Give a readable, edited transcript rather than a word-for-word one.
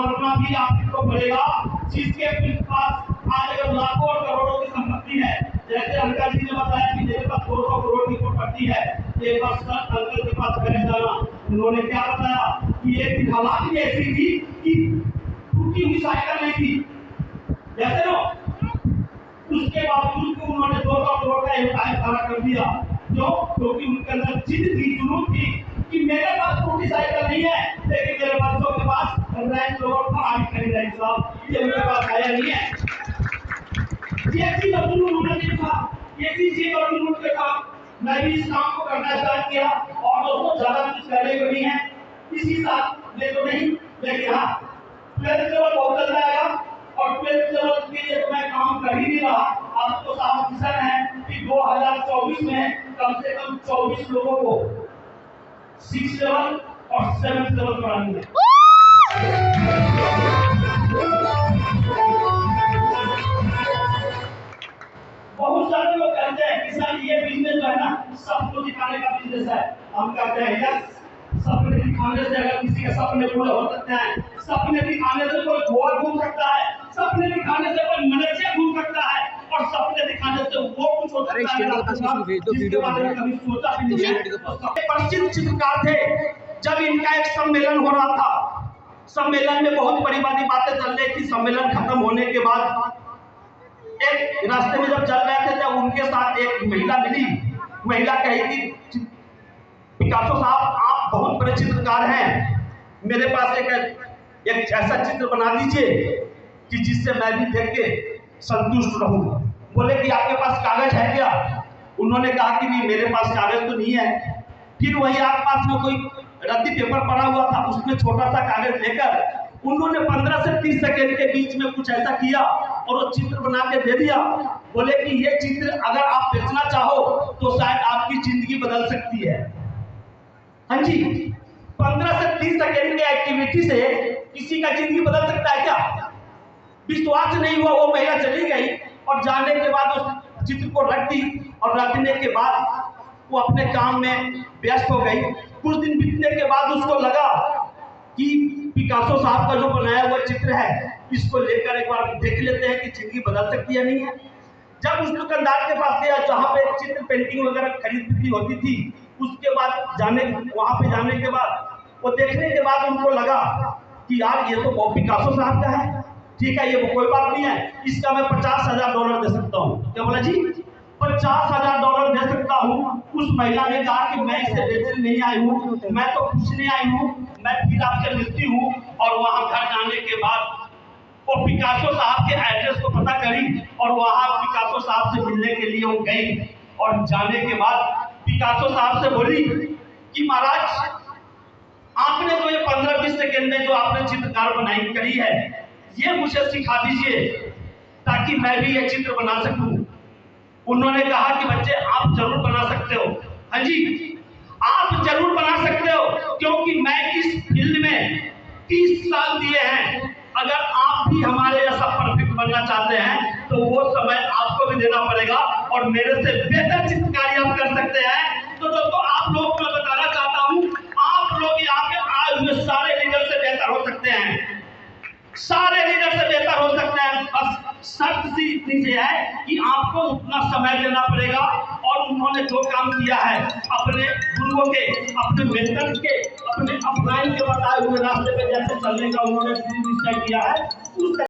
मरना भी आपको पड़ेगा, जिसके पास आज अगर लाखों और करोड़ों की संपत्ति है। जैसे अंकल जी ने बताया कि मेरे पास 200 करोड़ की प्रॉपर्टी है, एक बार अंकल के पास बैठ जाना। उन्होंने क्या बताया कि एक हालात भी ऐसी थी कि टूटी हुई साइकिल नहीं थी, जैसे ना, उसके बावजूद भी उन्होंने 200 करोड़ का एम्पायर खड़ा कर दिया। क्योंकि उनके अंदर जिद थी, जुनून थी कि मेरे पास टूटी साइकिल नहीं है, लेकिन मेरे बच्चों के पास रेंज रोवर फरारी खरीद रहे साहब, ये उनके पास आया नहीं है। ये चीज जुनून होना चाहिए था, ये चीज और जुनून के साथ मैं भी इस काम को करना स्टार्ट किया। और दोस्तों ज्यादा कुछ पहले भी नहीं है, इसी साल ले तो नहीं, लेकिन हाँ 12th लेवल बहुत चल जाएगा। और 12th लेवल के लिए तो मैं काम कर ही नहीं रहा। आपको साफ मिशन है कि 2024 में कम से कम 24 लोगों को 6th लेवल और 7th लेवल पढ़ानी है। बहुत सारे लोग कहते हैं कि सर ये बिजनेस जो है ना सबको दिखाने का बिजनेस है। हम कहते हैं यस, सपने दिखाने से अगर किसी के सपने पूरे हो सकते हैं, सपने दिखाने से कोई गोवा घूम सकता है, सपने दिखाने से कोई मलेशिया घूम सकता है, और सपने दिखाने से वो कुछ हो सकता है जिसके बारे में कभी सोचा भी नहीं है। प्रसिद्ध चित्रकार थे, जब इनका एक सम्मेलन हो रहा था, सम्मेलन में बहुत बड़ी बड़ी बातें चल रही थी। सम्मेलन खत्म होने के बाद एक रास्ते में जब चल रहे थे तब उनके साथ एक महिला मिली। महिला कही कि पिकासो साहब आप बहुत बड़े चित्रकार हैं, मेरे पास एक ऐसा चित्र बना दीजिए कि जिससे मैं भी देख के संतुष्ट रहूं। बोले कि आपके पास कागज है क्या? उन्होंने कहा कि नहीं मेरे पास कागज तो नहीं है। फिर वही आसपास में कोई रद्दी पेपर पड़ा हुआ था, उसमें छोटा सा कागज लेकर उन्होंने 15 से 30 सेकेंड के बीच में कुछ ऐसा किया और वो चित्र बना के दे दिया। बोले कि ये चित्र अगर आप बेचना चाहो तो शायद आपकी जिंदगी बदल सकती है। हाँ जी, 15 से 30 सेकेंड की एक्टिविटी से किसी का जिंदगी बदल सकता है क्या? विश्वास नहीं हुआ, वो महिला चली गई और जाने के बाद उस चित्र को रख दी। और रखने के बाद वो अपने काम में व्यस्त हो गई। कुछ दिन बीतने के बाद उसको लगा कि पिकासो साहब का जो बनाया हुआ चित्र है, इसको लेकर एक बार देख लेते हैं कि जिंदगी बदल सकती है नहीं है। जब उस दुकानदार के पास गया जहाँ पे चित्र पेंटिंग वगैरह खरीद बिक्री होती थी, उसके बाद वहां पे जाने के बाद वो देखने के बाद उनको लगा कि यार ये तो पिकासो साहब का है, ठीक है ये कोई बात नहीं है, इसका मैं $50,000 दे सकता हूँ। क्या बोला जी? $50,000 दे सकता हूँ। उस महिला ने कहा कि मैं इसे बेचने नहीं आई हूँ, मैं तो पूछने आई हूँ, मैं फिर आपसे मिलती हूँ। और वहां घर जाने के बाद वो पिकासो साहब के एड्रेस को पता करी और वहां पिकासो साहब से मिलने के लिए वो गई। और जाने के बाद पिकासो साहब से बोली कि महाराज आपने तो ये 15-20 सेकेंड में जो आपने चित्रकार बनाई करी है, ये मुझे सिखा दीजिए ताकि मैं भी ये चित्र बना सकूं। उन्होंने कहा कि बच्चे आप जरूर बना सकते हो। हाँ जी, आप जरूर बना सकते हो, क्योंकि मैं इस फील्ड में 30 साल दिए हैं। अगर आप भी हमारे जैसा परफेक्ट बनना चाहते हैं तो वो समय आपको भी देना पड़ेगा और मेरे से बेहतर चित्रकारी आप कर सकते हैं। तो दोस्तों आप लोग को मैं बताना चाहता हूँ, आप लोग यहाँ पे आए हुए सारे लीडर से बेहतर हो सकते हैं, सारे लीडर से बेहतर हो सकते हैं। बस शर्त सी इतनी सी है कि आपको उतना समय देना पड़ेगा। और उन्होंने जो काम किया है अपने गुरुओं के, अपने मेंटर के, अपने अपलाइन के बताए हुए रास्ते पे जैसे चलने का उन्होंने निश्चय किया है, उस